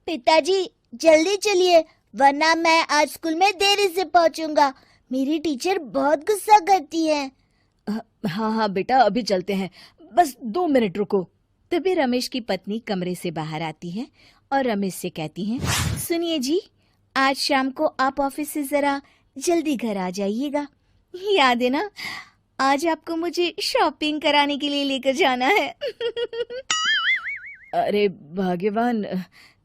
पिताजी जल्दी चलिए, वरना मैं आज स्कूल में देरी से पहुंचूंगा। मेरी टीचर बहुत गुस्सा करती है। हाँ हाँ बेटा, अभी चलते हैं, बस 2 मिनट रुको। तभी रमेश की पत्नी कमरे से बाहर आती है और रमेश से कहती हैं, सुनिए जी, आज शाम को आप ऑफिस से जरा जल्दी घर आ जाइएगा। याद है ना, आज आपको मुझे शॉपिंग कराने के लिए लेकर जाना है। अरे भाग्यवान,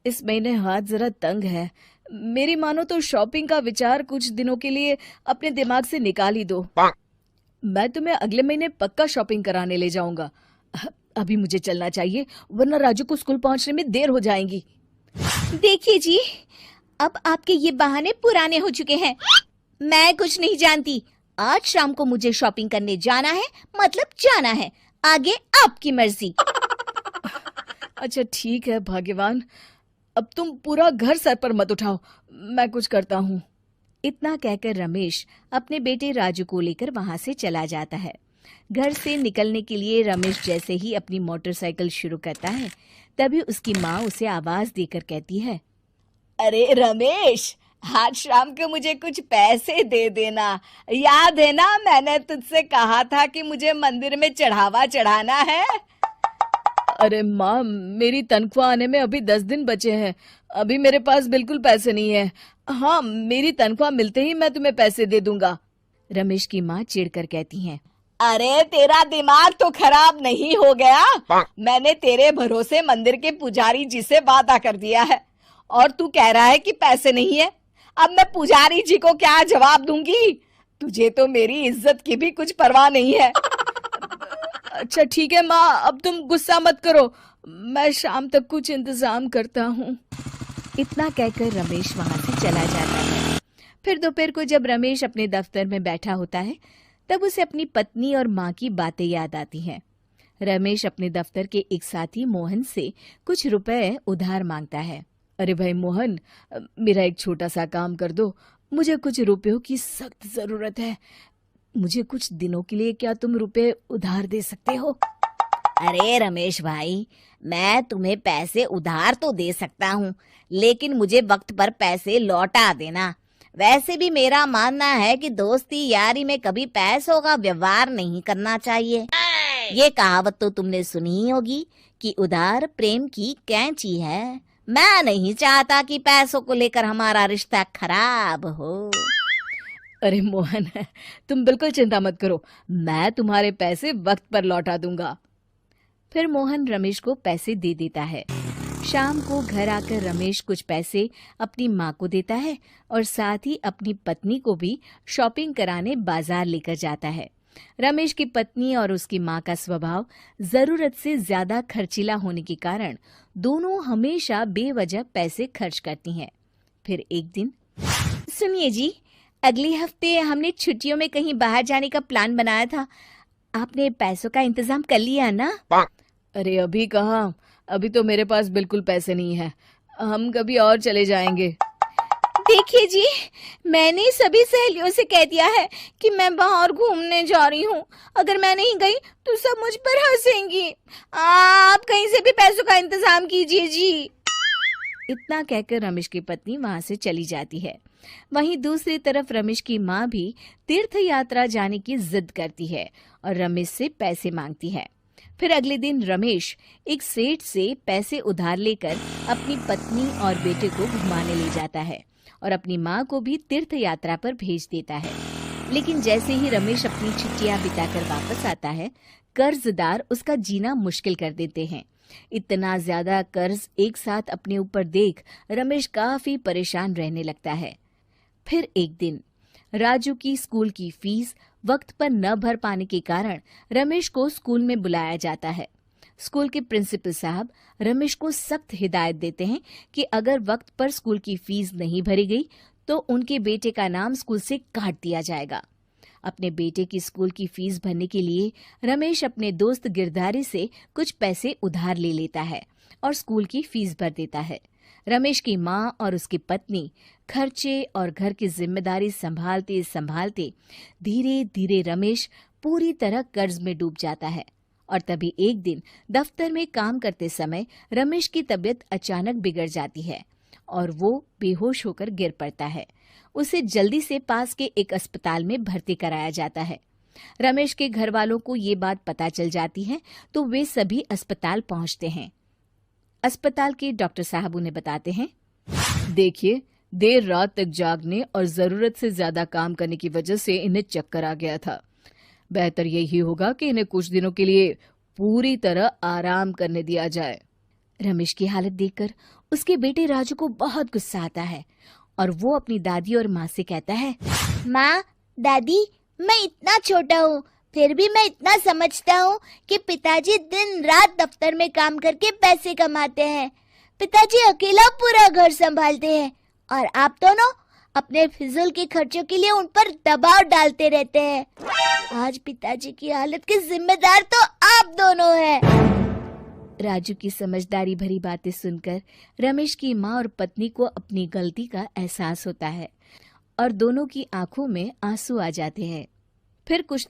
इस महीने हाथ जरा तंग है। मेरी मानो तो शॉपिंग का विचार कुछ दिनों के लिए अपने दिमाग से निकाल ही दो। मैं तुम्हें अगले महीने पक्का शॉपिंग कराने ले जाऊंगा। अभी मुझे चलना चाहिए, वरना राजू को स्कूल पहुंचने में देर हो जाएगी। देखिए जी, अब आपके ये बहाने पुराने हो चुके हैं। मैं कुछ नहीं जानती। आज शाम को मुझे शॉपिंग करने जाना है, मतलब जाना है। आगे आपकी मर्जी। अच्छा ठीक है भाग्यवान, अब तुम पूरा घर सर पर मत उठाओ, मैं कुछ करता हूँ। इतना कहकर रमेश अपने बेटे राजू को लेकर वहां से चला जाता है। घर से निकलने के लिए रमेश जैसे ही अपनी मोटरसाइकिल शुरू करता है, तभी उसकी माँ उसे आवाज देकर कहती है, अरे रमेश, आज शाम को मुझे कुछ पैसे दे देना। याद है ना, मैंने तुझसे कहा था कि मुझे मंदिर में चढ़ावा चढ़ाना है। अरे माँ, मेरी तनख्वाह आने में अभी 10 दिन बचे हैं। अभी मेरे पास बिल्कुल पैसे नहीं है। हाँ, मेरी तनख्वाह मिलते ही मैं तुम्हें पैसे दे दूंगा। रमेश की माँ चिढ़कर कहती हैं, अरे तेरा दिमाग तो खराब नहीं हो गया? मैंने तेरे भरोसे मंदिर के पुजारी जी से वादा कर दिया है और तू कह रहा है कि पैसे नहीं है। अब मैं पुजारी जी को क्या जवाब दूंगी? तुझे तो मेरी इज्जत की भी कुछ परवाह नहीं है। अच्छा ठीक है माँ, अब तुम गुस्सा मत करो, मैं शाम तक कुछ इंतजाम करता हूँ। इतना कहकर रमेश वहां से चला जाता है। फिर दोपहर को जब रमेश अपने दफ्तर में बैठा होता है, तब उसे अपनी पत्नी और माँ की बातें याद आती हैं। रमेश अपने दफ्तर के एक साथी मोहन से कुछ रुपए उधार मांगता है। अरे भाई मोहन, मेरा एक छोटा सा काम कर दो, मुझे कुछ रुपयों की सख्त जरूरत है। मुझे कुछ दिनों के लिए क्या तुम रुपए उधार दे सकते हो? अरे रमेश भाई, मैं तुम्हें पैसे उधार तो दे सकता हूँ, लेकिन मुझे वक्त पर पैसे लौटा देना। वैसे भी मेरा मानना है कि दोस्ती यारी में कभी पैसों का व्यवहार नहीं करना चाहिए। ये कहावत तो तुमने सुनी ही होगी कि उधार प्रेम की कैंची है। मैं नहीं चाहता कि पैसों को लेकर हमारा रिश्ता खराब हो। अरे मोहन, तुम बिल्कुल चिंता मत करो, मैं तुम्हारे पैसे वक्त पर लौटा दूंगा। फिर मोहन रमेश को पैसे दे देता है। शाम को घर आकर रमेश कुछ पैसे अपनी माँ को देता है और साथ ही अपनी पत्नी को भी शॉपिंग कराने बाजार लेकर जाता है। रमेश की पत्नी और उसकी माँ का स्वभाव जरूरत से ज्यादा खर्चीला होने के कारण दोनों हमेशा बेवजह पैसे खर्च करती हैं। फिर एक दिन, सुनिए जी, अगले हफ्ते हमने छुट्टियों में कहीं बाहर जाने का प्लान बनाया था। आपने पैसों का इंतजाम कर लिया ना? अरे अभी कहाँ, अभी तो मेरे पास बिल्कुल पैसे नहीं है। हम कभी और चले जाएंगे। देखिए जी, मैंने सभी सहेलियों से कह दिया है कि मैं बाहर घूमने जा रही हूँ। अगर मैं नहीं गई तो सब मुझ पर हंसेंगी। आप कहीं से भी पैसों का इंतजाम कीजिए जी। इतना कहकर रमेश की पत्नी वहां से चली जाती है। वहीं दूसरी तरफ रमेश की माँ भी तीर्थ यात्रा जाने की जिद करती है और रमेश से पैसे मांगती है। फिर अगले दिन रमेश एक सेठ से पैसे उधार लेकर अपनी पत्नी और बेटे को घुमाने ले जाता है और अपनी माँ को भी तीर्थ यात्रा पर भेज देता है। लेकिन जैसे ही रमेश अपनी छुट्टियां बिताकर वापस आता है, कर्जदार उसका जीना मुश्किल कर देते हैं। इतना ज्यादा कर्ज एक साथ अपने ऊपर देख रमेश काफी परेशान रहने लगता है। फिर एक दिन राजू की स्कूल की फीस वक्त पर न भर पाने के कारण रमेश को स्कूल में बुलाया जाता है। स्कूल के प्रिंसिपल साहब रमेश को सख्त हिदायत देते हैं कि अगर वक्त पर स्कूल की फीस नहीं भरी गई तो उनके बेटे का नाम स्कूल से काट दिया जाएगा। अपने बेटे की स्कूल की फीस भरने के लिए रमेश अपने दोस्त गिरधारी से कुछ पैसे उधार ले लेता है और स्कूल की फीस भर देता है। रमेश की माँ और उसकी पत्नी खर्चे और घर की जिम्मेदारी संभालते संभालते धीरे धीरे रमेश पूरी तरह कर्ज में डूब जाता है और तभी एक दिन दफ्तर में काम करते समय रमेश की तबीयत अचानक बिगड़ जाती है और वो बेहोश होकर गिर पड़ता है। उसे जल्दी से पास के एक अस्पताल में भर्ती कराया जाता है। रमेश के घर वालों को ये बात पता चल जाती है तो वे सभी अस्पताल पहुंचते हैं। अस्पताल के डॉक्टर साहब उन्हें बताते हैं, देखिए, देर रात तक जागने और जरूरत से ज्यादा काम करने की वजह से इन्हें चक्कर आ गया था। बेहतर यही होगा कि इन्हें कुछ दिनों के लिए पूरी तरह आराम करने दिया जाए। रमेश की हालत देखकर उसके बेटे राजू को बहुत गुस्सा आता है और वो अपनी दादी और माँ से कहता है, माँ, दादी, मैं इतना छोटा हूँ, फिर भी मैं इतना समझता हूँ कि पिताजी दिन रात दफ्तर में काम करके पैसे कमाते हैं। पिताजी अकेला पूरा घर संभालते हैं और आप दोनों अपने फिजूल के खर्चों के लिए उन पर दबाव डालते रहते हैं। आज पिताजी की हालत के जिम्मेदार तो आप दोनों हैं। राजू की समझदारी भरी बातें सुनकर रमेश की माँ और पत्नी को अपनी गलती का एहसास होता है और दोनों की आंखों में आंसू आ जाते हैं। फिर कुछ